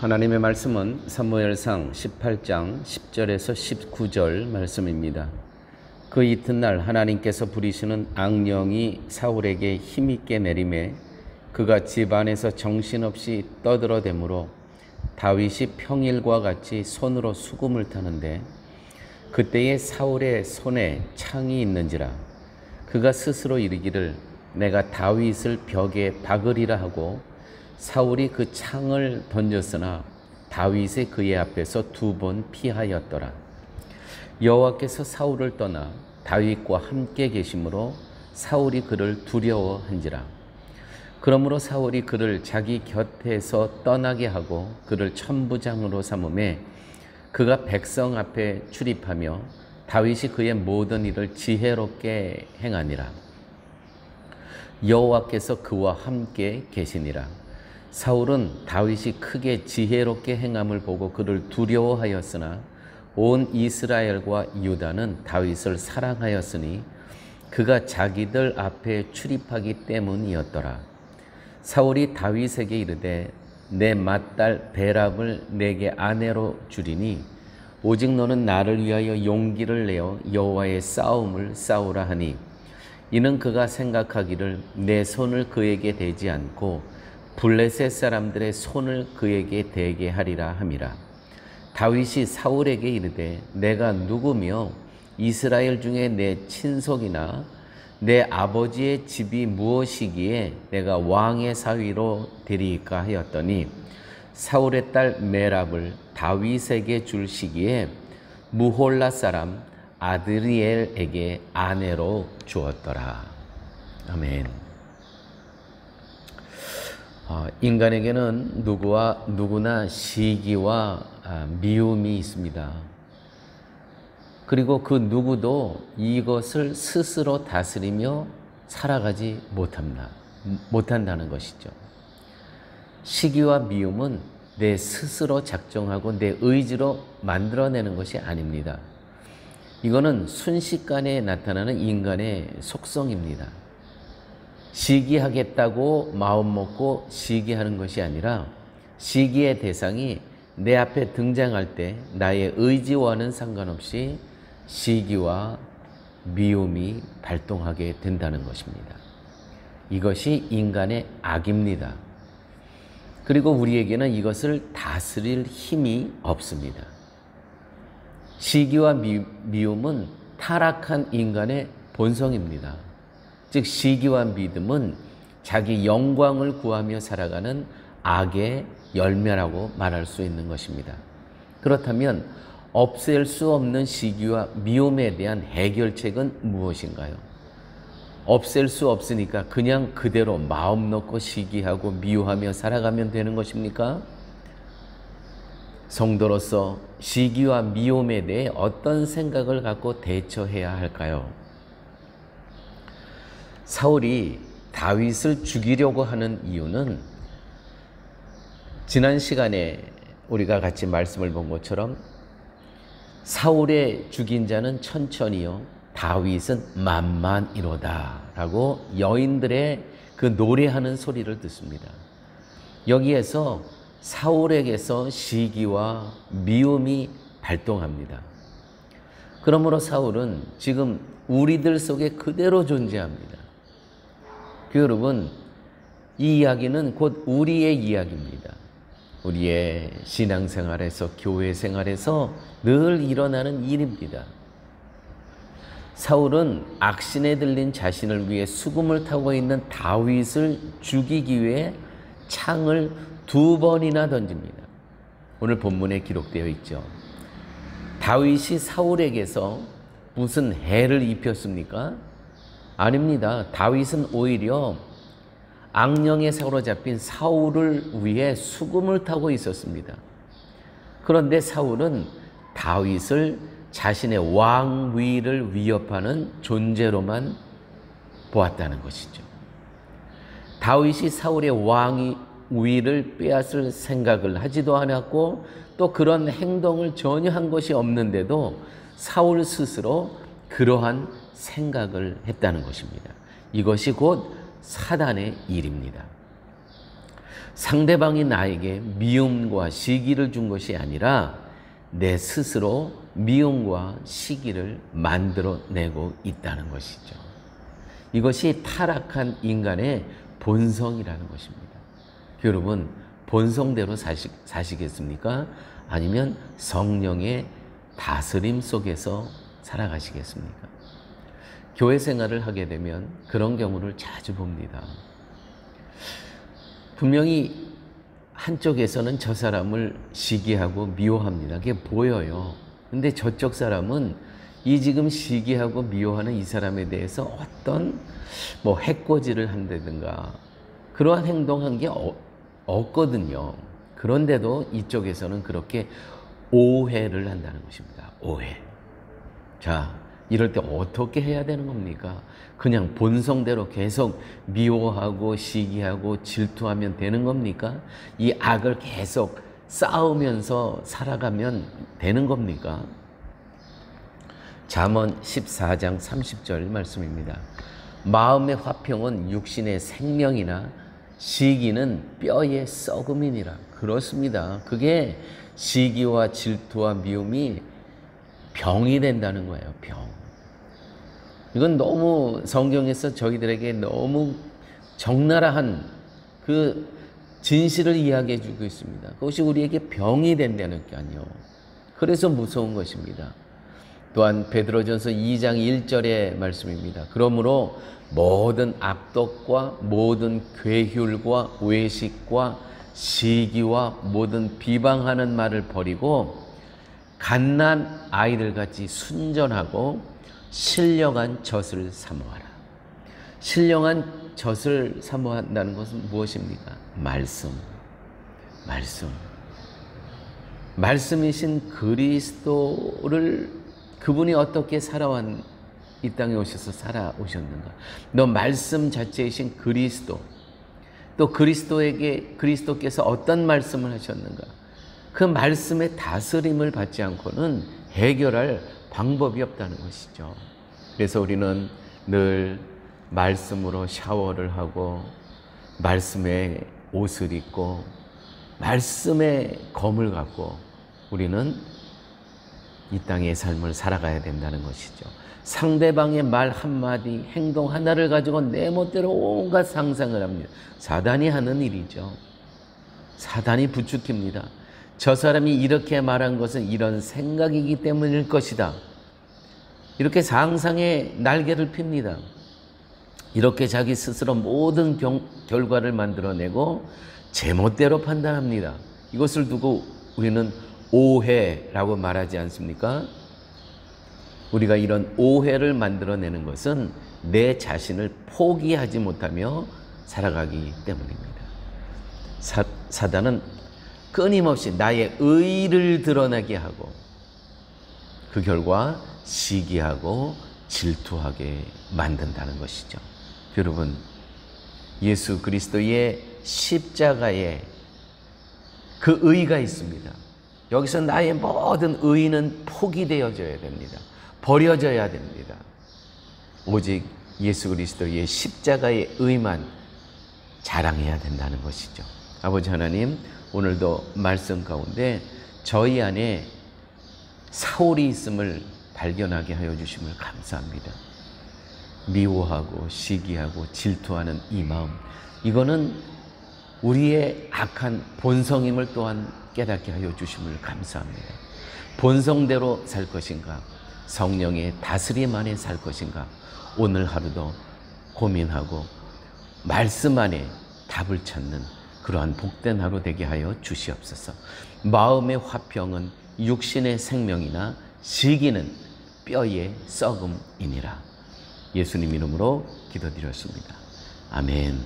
하나님의 말씀은 사무엘상 18장 10절에서 19절 말씀입니다. 그 이튿날 하나님께서 부리시는 악령이 사울에게 힘있게 내림에 그가 집 안에서 정신없이 떠들어대므로 다윗이 평일과 같이 손으로 수금을 타는데 그때에 사울의 손에 창이 있는지라 그가 스스로 이르기를 내가 다윗을 벽에 박으리라 하고 사울이 그 창을 던졌으나 다윗이 그의 앞에서 2번 피하였더라. 여호와께서 사울을 떠나 다윗과 함께 계심으로 사울이 그를 두려워한지라. 그러므로 사울이 그를 자기 곁에서 떠나게 하고 그를 천부장으로 삼음에 그가 백성 앞에 출입하며 다윗이 그의 모든 일을 지혜롭게 행하니라. 여호와께서 그와 함께 계시니라. 사울은 다윗이 크게 지혜롭게 행함을 보고 그를 두려워하였으나 온 이스라엘과 유다는 다윗을 사랑하였으니 그가 자기들 앞에 출입하기 때문이었더라. 사울이 다윗에게 이르되 내 맏딸 베랍을 내게 아내로 주리니 오직 너는 나를 위하여 용기를 내어 여호와의 싸움을 싸우라 하니 이는 그가 생각하기를 내 손을 그에게 대지 않고 블레셋 사람들의 손을 그에게 대게 하리라 함이라. 다윗이 사울에게 이르되 내가 누구며 이스라엘 중에 내 친속이나 내 아버지의 집이 무엇이기에 내가 왕의 사위로 되리이까 하였더니 사울의 딸 메랍을 다윗에게 줄 시기에 무홀라 사람 아드리엘에게 아내로 주었더라. 아멘. 인간에게는 누구나 시기와 미움이 있습니다. 그리고 그 누구도 이것을 스스로 다스리며 살아가지 못한다는 것이죠. 시기와 미움은 내 스스로 작정하고 내 의지로 만들어내는 것이 아닙니다. 이거는 순식간에 나타나는 인간의 속성입니다. 시기하겠다고 마음먹고 시기하는 것이 아니라 시기의 대상이 내 앞에 등장할 때 나의 의지와는 상관없이 시기와 미움이 발동하게 된다는 것입니다. 이것이 인간의 악입니다. 그리고 우리에게는 이것을 다스릴 힘이 없습니다. 시기와 미움은 타락한 인간의 본성입니다. 즉 시기와 믿음은 자기 영광을 구하며 살아가는 악의 열매라고 말할 수 있는 것입니다. 그렇다면 없앨 수 없는 시기와 미움에 대한 해결책은 무엇인가요? 없앨 수 없으니까 그냥 그대로 마음 놓고 시기하고 미워하며 살아가면 되는 것입니까? 성도로서 시기와 미움에 대해 어떤 생각을 갖고 대처해야 할까요? 사울이 다윗을 죽이려고 하는 이유는 지난 시간에 우리가 같이 말씀을 본 것처럼 사울의 죽인 자는 천천히요 다윗은 만만이로다 라고 여인들의 그 노래하는 소리를 듣습니다. 여기에서 사울에게서 시기와 미움이 발동합니다. 그러므로 사울은 지금 우리들 속에 그대로 존재합니다. 여러분, 이 이야기는 곧 우리의 이야기입니다. 우리의 신앙생활에서 교회 생활에서 늘 일어나는 일입니다. 사울은 악신에 들린 자신을 위해 수금을 타고 있는 다윗을 죽이기 위해 창을 2번이나 던집니다. 오늘 본문에 기록되어 있죠. 다윗이 사울에게서 무슨 해를 입혔습니까? 아닙니다. 다윗은 오히려 악령에 사로잡힌 사울을 위해 수금을 타고 있었습니다. 그런데 사울은 다윗을 자신의 왕위를 위협하는 존재로만 보았다는 것이죠. 다윗이 사울의 왕위를 빼앗을 생각을 하지도 않았고 또 그런 행동을 전혀 한 것이 없는데도 사울 스스로 그러한 생각을 했다는 것입니다. 이것이 곧 사단의 일입니다. 상대방이 나에게 미움과 시기를 준 것이 아니라 내 스스로 미움과 시기를 만들어내고 있다는 것이죠. 이것이 타락한 인간의 본성이라는 것입니다. 여러분, 본성대로 사시겠습니까? 아니면 성령의 다스림 속에서 살아가시겠습니까? 교회 생활을 하게 되면 그런 경우를 자주 봅니다. 분명히 한쪽에서는 저 사람을 시기하고 미워합니다. 그게 보여요. 근데 저쪽 사람은 이 지금 시기하고 미워하는 이 사람에 대해서 어떤 해코지를 한다든가 그러한 행동한 게 없거든요. 그런데도 이쪽에서는 그렇게 오해를 한다는 것입니다. 오해. 자, 이럴 때 어떻게 해야 되는 겁니까? 그냥 본성대로 계속 미워하고 시기하고 질투하면 되는 겁니까? 이 악을 계속 쌓으면서 살아가면 되는 겁니까? 잠언 14장 30절 말씀입니다. 마음의 화평은 육신의 생명이나 시기는 뼈의 썩음이니라. 그렇습니다. 그게 시기와 질투와 미움이 병이 된다는 거예요. 병. 이건 너무 성경에서 저희들에게 너무 적나라한 그 진실을 이야기해 주고 있습니다. 그것이 우리에게 병이 된다는 게 아니요. 그래서 무서운 것입니다. 또한 베드로전서 2장 1절의 말씀입니다. 그러므로 모든 악독과 모든 괴휼과 외식과 시기와 모든 비방하는 말을 버리고 갓난 아이들같이 순전하고 신령한 젖을 사모하라. 신령한 젖을 사모한다는 것은 무엇입니까? 말씀이신 그리스도를 그분이 어떻게 살아왔 이 땅에 오셔서 살아오셨는가? 너 말씀 자체이신 그리스도, 또 그리스도께서 어떤 말씀을 하셨는가? 그 말씀의 다스림을 받지 않고는 해결할 방법이 없다는 것이죠. 그래서 우리는 늘 말씀으로 샤워를 하고 말씀의 옷을 입고 말씀의 검을 갖고 우리는 이 땅의 삶을 살아가야 된다는 것이죠. 상대방의 말 한마디, 행동 하나를 가지고 내 멋대로 온갖 상상을 합니다. 사단이 하는 일이죠. 사단이 부추깁니다. 저 사람이 이렇게 말한 것은 이런 생각이기 때문일 것이다. 이렇게 상상의 날개를 핍니다. 이렇게 자기 스스로 모든 결과를 만들어내고 제멋대로 판단합니다. 이것을 두고 우리는 오해라고 말하지 않습니까? 우리가 이런 오해를 만들어내는 것은 내 자신을 포기하지 못하며 살아가기 때문입니다. 사단은 끊임없이 나의 의를 드러나게 하고 그 결과 시기하고 질투하게 만든다는 것이죠. 여러분, 예수 그리스도의 십자가에 그 의가 있습니다. 여기서 나의 모든 의는 포기되어져야 됩니다. 버려져야 됩니다. 오직 예수 그리스도의 십자가의 의만 자랑해야 된다는 것이죠. 아버지 하나님, 오늘도 말씀 가운데 저희 안에 사울이 있음을 발견하게 하여 주심을 감사합니다. 미워하고 시기하고 질투하는 이 마음, 이거는 우리의 악한 본성임을 또한 깨닫게 하여 주심을 감사합니다. 본성대로 살 것인가, 성령의 다스림 안에 살 것인가, 오늘 하루도 고민하고 말씀 안에 답을 찾는 그러한 복된 하루 되게 하여 주시옵소서. 마음의 화평은 육신의 생명이나 시기는 뼈의 썩음이니라. 예수님 이름으로 기도드렸습니다. 아멘.